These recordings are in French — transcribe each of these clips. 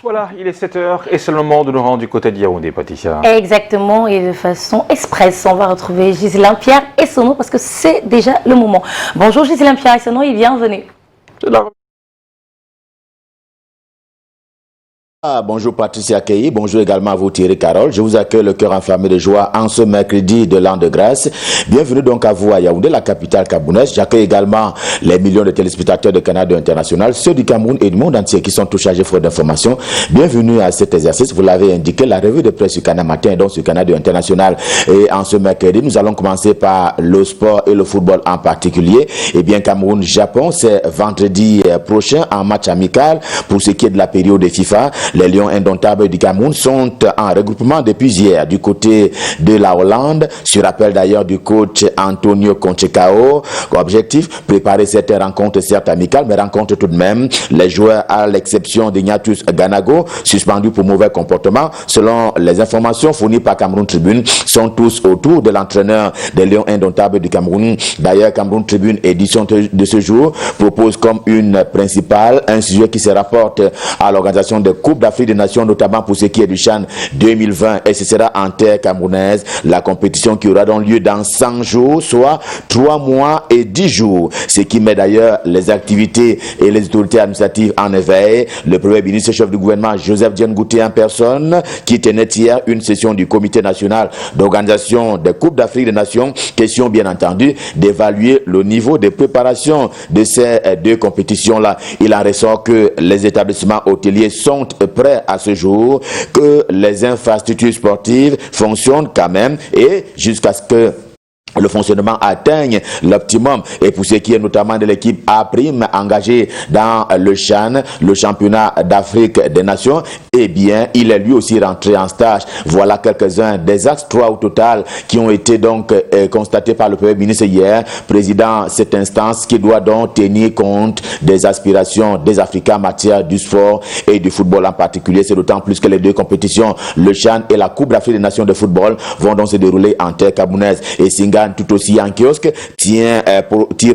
Voilà, il est 7h et c'est le moment de nous rendre du côté de Yaoundé, Patricia. Exactement, et de façon express, on va retrouver Ghislain Pierre et Sono parce que c'est déjà le moment. Bonjour Ghislain Pierre et Sono, bienvenue. Bonjour Patricia Kei, bonjour également à vous Thierry Carole. Je vous accueille le cœur enflammé de joie en ce mercredi de l'an de grâce. Bienvenue donc à vous à Yaoundé, la capitale camerounaise. J'accueille également les millions de téléspectateurs de Canada International, ceux du Cameroun et du monde entier qui sont tous chargés d'informations. Bienvenue à cet exercice. Vous l'avez indiqué, la revue de presse sur Canada Matin et donc sur Canada International. Et en ce mercredi, nous allons commencer par le sport et le football en particulier. Eh bien, Cameroun-Japon, c'est vendredi prochain en match amical pour ce qui est de la période de FIFA. Les Lions indomptables du Cameroun sont en regroupement depuis hier du côté de la Hollande, sur appel d'ailleurs du coach Antonio Conchecao. Objectif, préparer cette rencontre certes amicale, mais rencontre tout de même. Les joueurs, à l'exception d'Ignatius Ganago, suspendu pour mauvais comportement, selon les informations fournies par Cameroun Tribune, sont tous autour de l'entraîneur des Lions indomptables du Cameroun. D'ailleurs, Cameroun Tribune, édition de ce jour, propose comme une principale un sujet qui se rapporte à l'organisation de Coupe d'Afrique des Nations, notamment pour ce qui est du CHAN 2020, et ce sera en terre camerounaise, la compétition qui aura donc lieu dans 100 jours, soit 3 mois et 10 jours, ce qui met d'ailleurs les activités et les autorités administratives en éveil. Le premier ministre chef du gouvernement, Joseph Dieng Ngouté en personne, qui tenait hier une session du comité national d'organisation des Coupes d'Afrique des Nations, question bien entendu d'évaluer le niveau de préparation de ces deux compétitions-là. Il en ressort que les établissements hôteliers sont prêts à ce jour, que les infrastructures sportives fonctionnent quand même et jusqu'à ce que le fonctionnement atteigne l'optimum. Et pour ce qui est notamment de l'équipe A' engagée dans le CHAN, le championnat d'Afrique des Nations, eh bien, il est lui aussi rentré en stage. Voilà quelques-uns des axes, 3 au total, qui ont été donc constatés par le Premier ministre hier, président cette instance qui doit donc tenir compte des aspirations des Africains en matière du sport et du football en particulier. C'est d'autant plus que les deux compétitions, le CHAN et la Coupe d'Afrique des Nations de football, vont donc se dérouler en terre camerounaise. Et Singa, tout aussi en kiosque, tire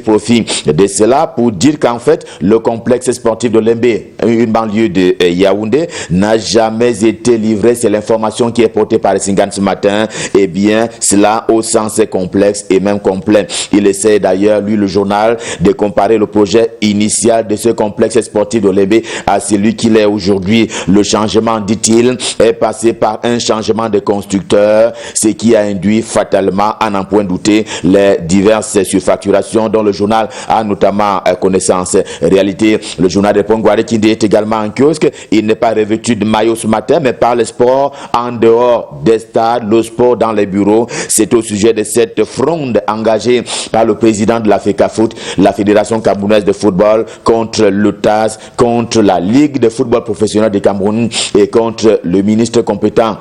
profit de cela pour dire qu'en fait, le complexe sportif de Lembe, une banlieue de Yaoundé, n'a jamais été livré. C'est l'information qui est portée par Singan ce matin. Eh bien, cela au sens complexe et même complet. Il essaie d'ailleurs, lui, le journal, de comparer le projet initial de ce complexe sportif de Lembe à celui qu'il est aujourd'hui. Le changement, dit-il, est passé par un changement de constructeur, ce qui a induit fatalement, à n'en point douter, les diverses surfacturations dont le journal a notamment connaissance. Réalité, le journal de Pongouare qui est également en kiosque, il n'est pas revêtu de maillot ce matin, mais par le sport en dehors des stades, le sport dans les bureaux. C'est au sujet de cette fronde engagée par le président de la FECAFOOT, la Fédération camerounaise de football, contre le TAS, contre la Ligue de football professionnel du Cameroun et contre le ministre compétent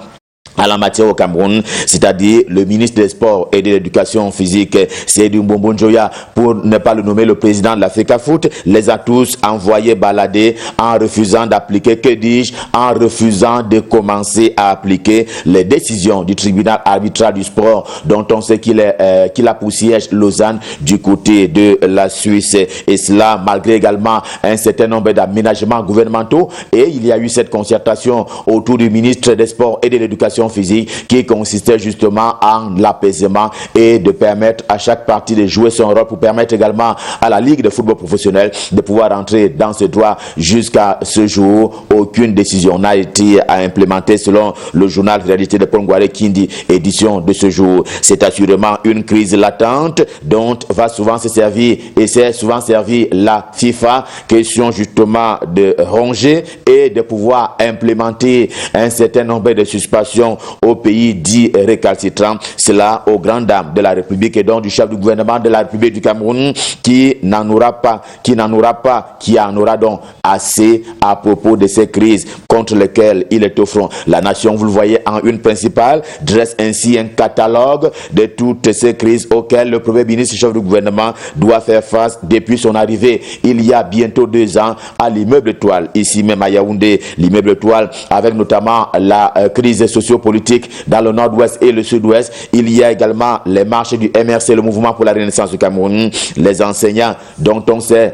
à la matière au Cameroun, c'est-à-dire le ministre des Sports et de l'Éducation physique, Seydou Mbombo Njoya, pour ne pas le nommer le président de la FECAFOOT, les a tous envoyés balader en refusant d'appliquer, que dis-je, en refusant de commencer à appliquer les décisions du tribunal arbitral du sport, dont on sait qu'il a pour siège Lausanne du côté de la Suisse. Et cela malgré également un certain nombre d'aménagements gouvernementaux. Et il y a eu cette concertation autour du ministre des Sports et de l'Éducation physique qui consistait justement en l'apaisement et de permettre à chaque partie de jouer son rôle, pour permettre également à la Ligue de football professionnel de pouvoir entrer dans ce droit. Jusqu'à ce jour, aucune décision n'a été à implémenter selon le journal Réalité de Pongouare Kindi, édition de ce jour. C'est assurément une crise latente dont va souvent se servir et s'est souvent servi la FIFA, question justement de ronger et de pouvoir implémenter un certain nombre de suspensions au pays dit récalcitrant. Cela aux grandes dames de la République et donc du chef du gouvernement de la République du Cameroun qui en aura donc assez à propos de ces crises contre lesquelles il est au front. La nation, vous le voyez en une principale, dresse ainsi un catalogue de toutes ces crises auxquelles le premier ministre chef du gouvernement doit faire face depuis son arrivée il y a bientôt 2 ans à l'immeuble Étoile, ici même à Yaoundé. L'immeuble Étoile avec notamment la crise sociopolitique dans le nord-ouest et le sud-ouest. Il y a également les marches du MRC, le mouvement pour la renaissance du Cameroun, les enseignants dont on sait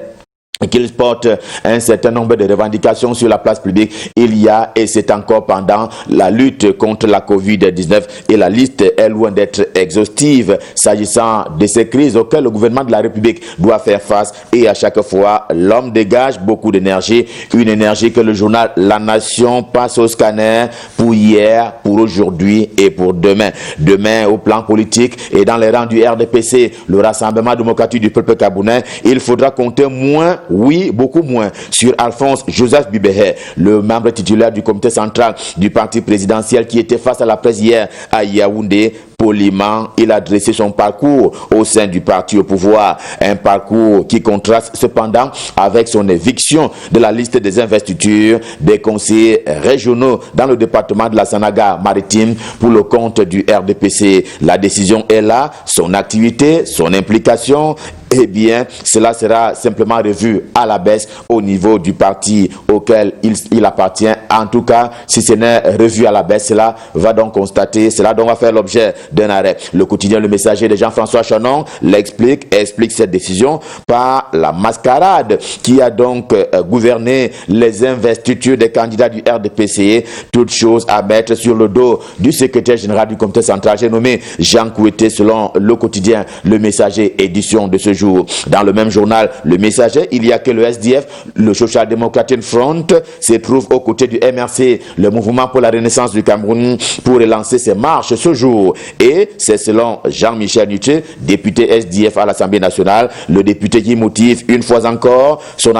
qu'il porte un certain nombre de revendications sur la place publique. Il y a, et c'est encore pendant la lutte contre la Covid-19, et la liste est loin d'être exhaustive s'agissant de ces crises auxquelles le gouvernement de la République doit faire face. Et à chaque fois, l'homme dégage beaucoup d'énergie, une énergie que le journal La Nation passe au scanner pour hier, pour aujourd'hui et pour demain. Demain, au plan politique et dans les rangs du RDPC, le Rassemblement démocratique du peuple camerounais, il faudra compter moins, oui, beaucoup moins, sur Alphonse Joseph Bibéhé, le membre titulaire du comité central du parti présidentiel qui était face à la presse hier à Yaoundé. Poliment, il a dressé son parcours au sein du parti au pouvoir, un parcours qui contraste cependant avec son éviction de la liste des investitures des conseillers régionaux dans le département de la Sanaga maritime pour le compte du RDPC. La décision est là, son activité, son implication, eh bien, cela sera simplement revu à la baisse au niveau du parti auquel il appartient. En tout cas, si ce n'est revu à la baisse, cela va donc constater, cela donc va faire l'objet d'un arrêt. Le quotidien Le Messager de Jean-François Chanon explique cette décision par la mascarade qui a donc gouverné les investitures des candidats du RDPC. Toute chose à mettre sur le dos du secrétaire général du comité central, j'ai nommé Jean Kouété, selon le quotidien Le Messager, édition de ce jour. Dans le même journal Le Messager, il y a que le SDF, le Social Democratic Front, se trouve aux côtés du MRC, le mouvement pour la renaissance du Cameroun, pour relancer ses marches ce jour. Et c'est selon Jean-Michel Nuché, député SDF à l'Assemblée nationale, le député qui motive une fois encore son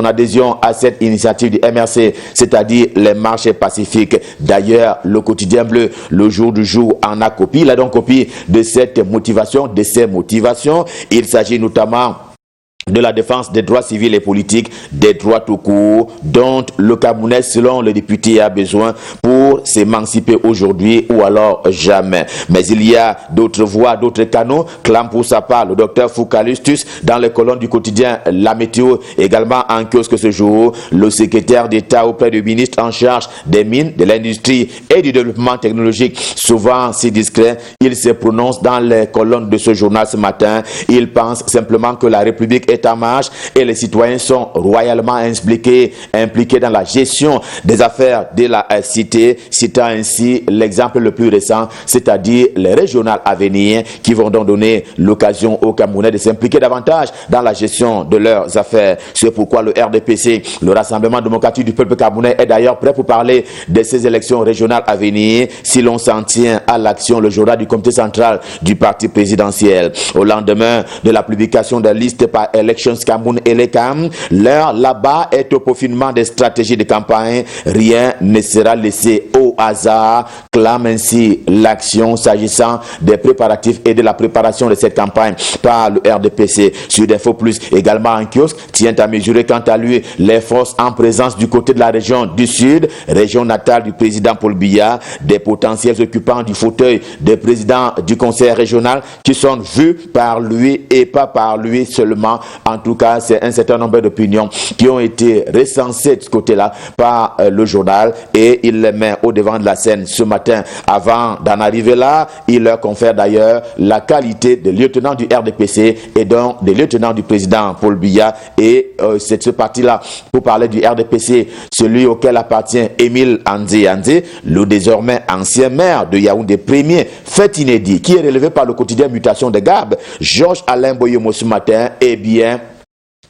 adhésion à cette initiative du MRC, c'est-à-dire les marches pacifiques. D'ailleurs, le quotidien bleu, le jour du jour, en a copie. Il a donc copie de cette motivation, de ces motivations. Il s'agit notamment de la défense des droits civils et politiques, des droits tout court, dont le Camerounais, selon le député, a besoin pour s'émanciper aujourd'hui ou alors jamais. Mais il y a d'autres voies, d'autres canaux, clame pour sa part le docteur Foucalustus dans les colonnes du quotidien La Météo, également en kiosque ce jour. Le secrétaire d'État auprès du ministre en charge des mines, de l'industrie et du développement technologique, souvent si discret, il se prononce dans les colonnes de ce journal ce matin. Il pense simplement que la République est en marche et les citoyens sont royalement impliqués dans la gestion des affaires de la cité, citant ainsi l'exemple le plus récent, c'est-à-dire les régionales à venir qui vont donc donner l'occasion aux Camerounais de s'impliquer davantage dans la gestion de leurs affaires. C'est pourquoi le RDPC, le Rassemblement démocratique du peuple camerounais, est d'ailleurs prêt pour parler de ces élections régionales à venir si l'on s'en tient à l'action, le journal du comité central du parti présidentiel. Au lendemain de la publication de la liste par Elections Cameroun et les CAM, l'heure là-bas est au peaufinement des stratégies de campagne. Rien ne sera laissé au hasard, clame ainsi l'action s'agissant des préparatifs et de la préparation de cette campagne par le RDPC. Sur Info Plus, également en kiosque, tient à mesurer quant à lui les forces en présence du côté de la région du Sud, région natale du président Paul Biya, des potentiels occupants du fauteuil des présidents du conseil régional qui sont vus par lui et pas par lui seulement. En tout cas, c'est un certain nombre d'opinions qui ont été recensées de ce côté-là par le journal et il les met au devant de la scène ce matin. Avant d'en arriver là, il leur confère d'ailleurs la qualité de lieutenant du RDPC et donc de lieutenant du président Paul Biya. Et c'est ce parti-là, pour parler du RDPC, celui auquel appartient Émile Andé, le désormais ancien maire de Yaoundé, premier fait inédit, qui est relevé par le quotidien Mutation de Gab, Georges Alain Boyomo ce matin. Eh bien,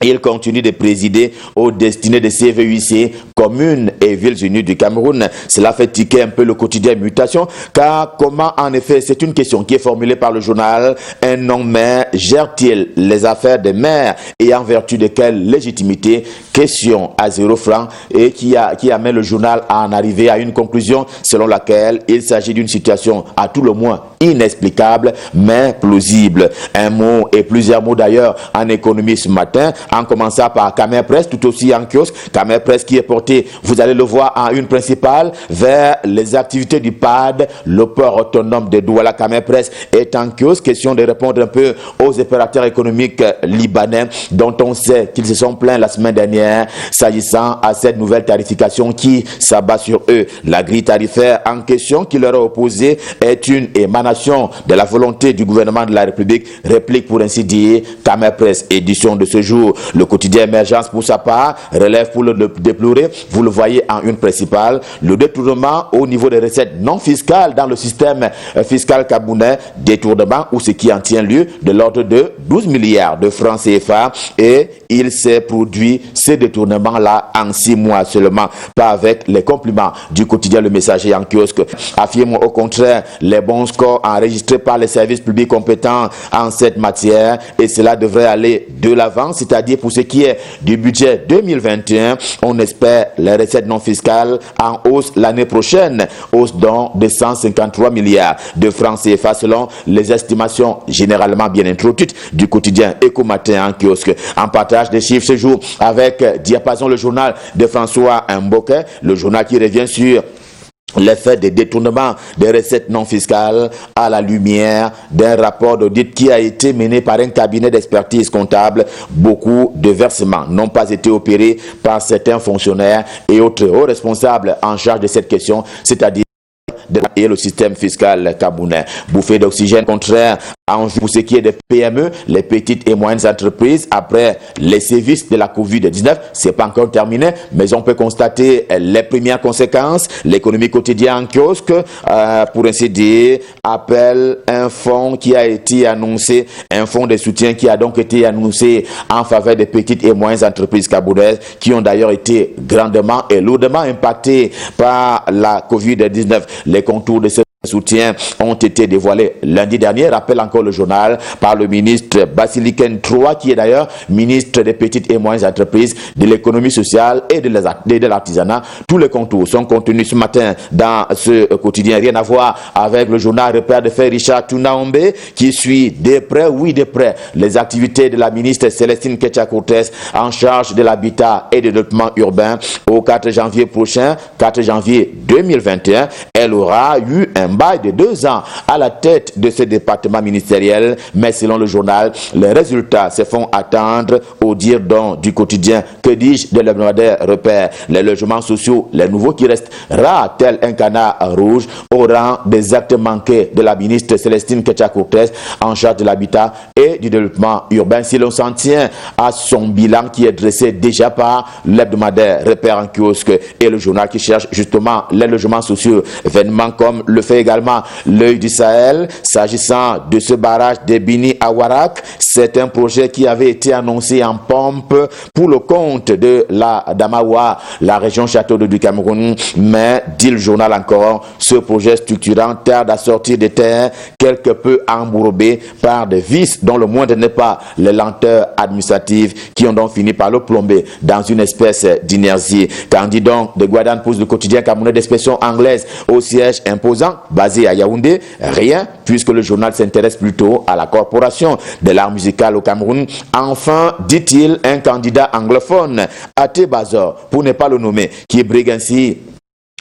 il continue de présider aux destinées de CV8C, communes et villes unies du Cameroun. Cela fait tiquer un peu le quotidien Mutation, car comment en effet, c'est une question qui est formulée par le journal, un non-maire gère-t-il les affaires des maires et en vertu de quelle légitimité? Question à 0 francs et qui amène le journal à en arriver à une conclusion selon laquelle il s'agit d'une situation à tout le moins inexplicable mais plausible. Un mot et plusieurs mots d'ailleurs en économie ce matin, en commençant par Camer Presse, tout aussi en kiosque. Camer Presse qui est porté, vous allez le voir, en une principale vers les activités du PAD, le port autonome de Douala. Camer Presse est en kiosque, question de répondre un peu aux opérateurs économiques libanais dont on sait qu'ils se sont plaints la semaine dernière s'agissant à cette nouvelle tarification qui s'abat sur eux. La grille tarifaire en question qui leur est opposée est une émanation l'émanation de la volonté du gouvernement de la République, réplique pour ainsi dire Camer Presse, édition de ce jour. Le quotidien Émergence pour sa part relève pour le déplorer, vous le voyez en une principale, le détournement au niveau des recettes non fiscales dans le système fiscal camerounais, détournement ou ce qui en tient lieu de l'ordre de 12 milliards de francs CFA, et il s'est produit ces détournements-là en 6 mois seulement, pas avec les compliments du quotidien Le Messager en kiosque. Affirme au contraire les bons scores enregistrés par les services publics compétents en cette matière, et cela devrait aller de l'avant, c'est-à-dire pour ce qui est du budget 2021, on espère les recettes non fiscales en hausse l'année prochaine, hausse donc de 153 milliards de francs CFA selon les estimations généralement bien introduites du quotidien Éco Matin en kiosque. En partage des chiffres ce jour avec Diapason, le journal de François Mboké, le journal qui revient sur l'effet des détournements des recettes non fiscales à la lumière d'un rapport d'audit qui a été mené par un cabinet d'expertise comptable. Beaucoup de versements n'ont pas été opérés par certains fonctionnaires et autres hauts responsables en charge de cette question, c'est-à-dire et le système fiscal camerounais. Bouffée d'oxygène contraire en vue pour ce qui est des PME, les petites et moyennes entreprises, après les sévices de la Covid-19, c'est pas encore terminé, mais on peut constater les premières conséquences. L'économie quotidienne en kiosque, pour ainsi dire, appelle un fonds qui a été annoncé, un fonds de soutien qui a donc été annoncé en faveur des petites et moyennes entreprises camerounaises qui ont d'ailleurs été grandement et lourdement impactées par la Covid-19. Les contours de ce soutien ont été dévoilés lundi dernier, rappelle encore le journal, par le ministre Basiliken Troa, qui est d'ailleurs ministre des petites et moyennes entreprises, de l'économie sociale et de l'artisanat. Tous les contours sont contenus ce matin dans ce quotidien. Rien à voir avec le journal Repère de fait Richard Tunaombe, qui suit de près, oui de près, les activités de la ministre Célestine Ketcha-Cortez en charge de l'habitat et du développement urbain. Au 4 janvier prochain, 4 janvier 2021, elle aura eu un bail de 2 ans à la tête de ce département ministériel, mais selon le journal, les résultats se font attendre au dire donc du quotidien, que dis-je, de l'hebdomadaire Repère. Les logements sociaux, les nouveaux qui restent rares, tel un canard rouge, au rang des actes manqués de la ministre Célestine Ketcha-Cortez en charge de l'habitat et du développement urbain. Si l'on s'en tient à son bilan qui est dressé déjà par l'hebdomadaire Repère en kiosque et le journal qui cherche justement les logements sociaux, événements comme le fait également l'œil du Sahel. S'agissant de ce barrage de Bini à Warak, c'est un projet qui avait été annoncé en pompe pour le compte de la Damawa, la région Château d'eau du Cameroun, mais dit le journal encore, ce projet structurant tarde à sortir des terres quelque peu embourbé par des vices dont le moindre n'est pas les lenteurs administratives qui ont donc fini par le plomber dans une espèce d'inertie. Quand dit donc de Guadan pousse le quotidien camerounais d'expression anglaise au siège imposant basé à Yaoundé, rien, puisque le journal s'intéresse plutôt à la corporation de l'art musical au Cameroun. Enfin, dit-il, un candidat anglophone, Até Bazor, pour ne pas le nommer, qui brigue ainsi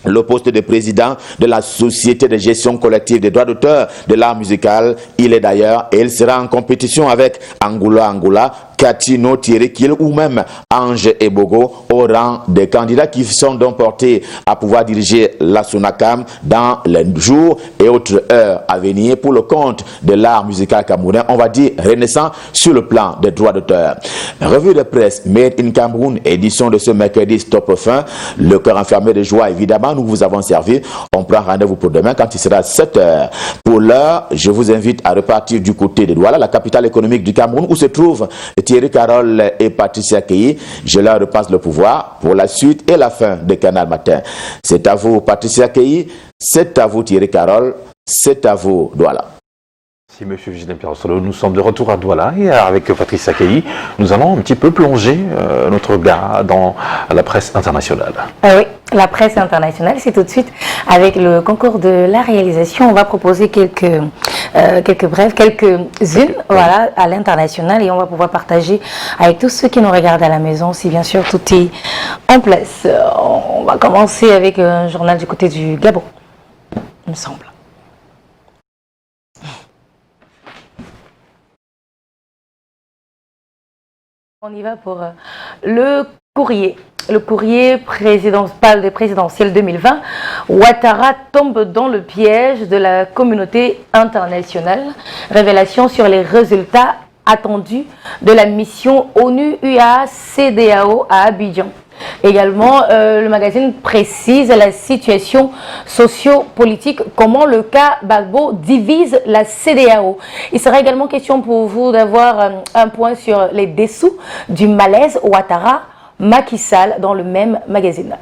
le poste de président de la Société de gestion collective des droits d'auteur de l'art musical. Il est d'ailleurs, et il sera en compétition avec Angoula, Katino Thierry ou même Ange Ebogo au rang des candidats qui sont donc portés à pouvoir diriger la Sonacam dans les jours et autres heures à venir pour le compte de l'art musical camerounais, on va dire renaissant sur le plan des droits d'auteur. Revue de presse Made in Cameroun, édition de ce mercredi Stop fin. Le cœur enfermé de joie, évidemment, nous vous avons servi. On prend rendez-vous pour demain quand il sera 7h. Pour l'heure, je vous invite à repartir du côté de Douala, la capitale économique du Cameroun, où se trouve Thierry Carole et Patricia Keyi. Je leur repasse le pouvoir pour la suite et la fin de Canal Matin. C'est à vous, Patricia Keyi. C'est à vous, Thierry Carole. C'est à vous, Douala. Si Monsieur Gislain Pierre-Solo, nous sommes de retour à Douala et avec Patricia Keyi, nous allons un petit peu plonger notre regard dans la presse internationale. Oui, la presse internationale, c'est tout de suite avec le concours de la réalisation. On va proposer quelques-unes, voilà, à l'international et on va pouvoir partager avec tous ceux qui nous regardent à la maison, si bien sûr tout est en place. On va commencer avec un journal du côté du Gabon, il me semble. On y va pour le courrier. Le courrier présidentiel 2020, Ouattara tombe dans le piège de la communauté internationale. Révélation sur les résultats attendus de la mission ONU-UA-CEDEAO à Abidjan. Également, le magazine précise la situation socio-politique, comment le cas Gbagbo divise la CEDEAO. Il sera également question pour vous d'avoir un point sur les dessous du malaise Ouattara Macky Sall dans le même magazine.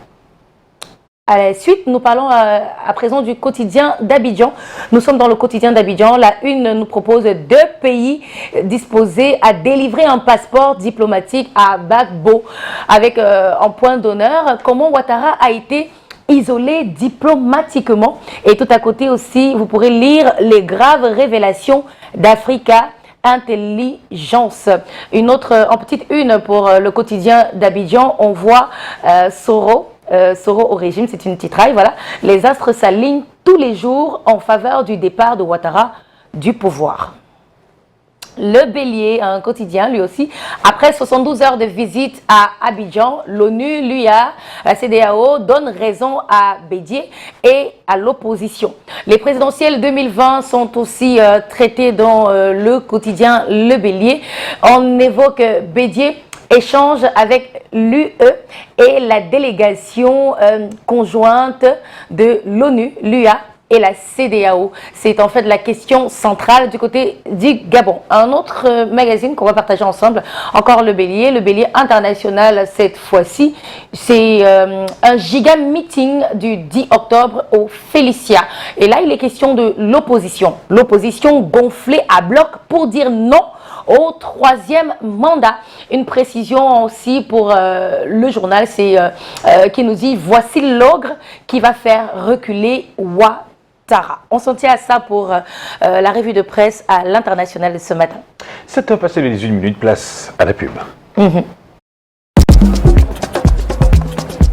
À la suite, nous parlons à présent du quotidien d'Abidjan. Nous sommes dans le quotidien d'Abidjan. La une nous propose 2 pays disposés à délivrer un passeport diplomatique à Gbagbo, avec en point d'honneur comment Ouattara a été isolé diplomatiquement. Et tout à côté aussi, vous pourrez lire les graves révélations d'Africa Intelligence. Une autre, en petite une pour le quotidien d'Abidjan, on voit Soro au régime, c'est une titraille, voilà. Les astres s'alignent tous les jours en faveur du départ de Ouattara du pouvoir. Le Bélier, un quotidien lui aussi, après 72 heures de visite à Abidjan, l'ONU, l'UA, la CEDEAO donne raison à Bédié et à l'opposition. Les présidentielles 2020 sont aussi traitées dans le quotidien Le Bélier. On évoque Bédié, échange avec l'UE et la délégation conjointe de l'ONU, l'UA et la CEDEAO. C'est en fait la question centrale du côté du Gabon. Un autre magazine qu'on va partager ensemble, encore le Bélier international cette fois-ci. C'est un giga meeting du 10 octobre au Félicia. Et là, il est question de l'opposition. L'opposition gonflée à bloc pour dire non au 3e mandat. Une précision aussi pour le journal, c'est qui nous dit voici l'ogre qui va faire reculer Ouattara. On s'en tient à ça pour la revue de presse à l'international de ce matin. 7h passées les 18 minutes, place à la pub.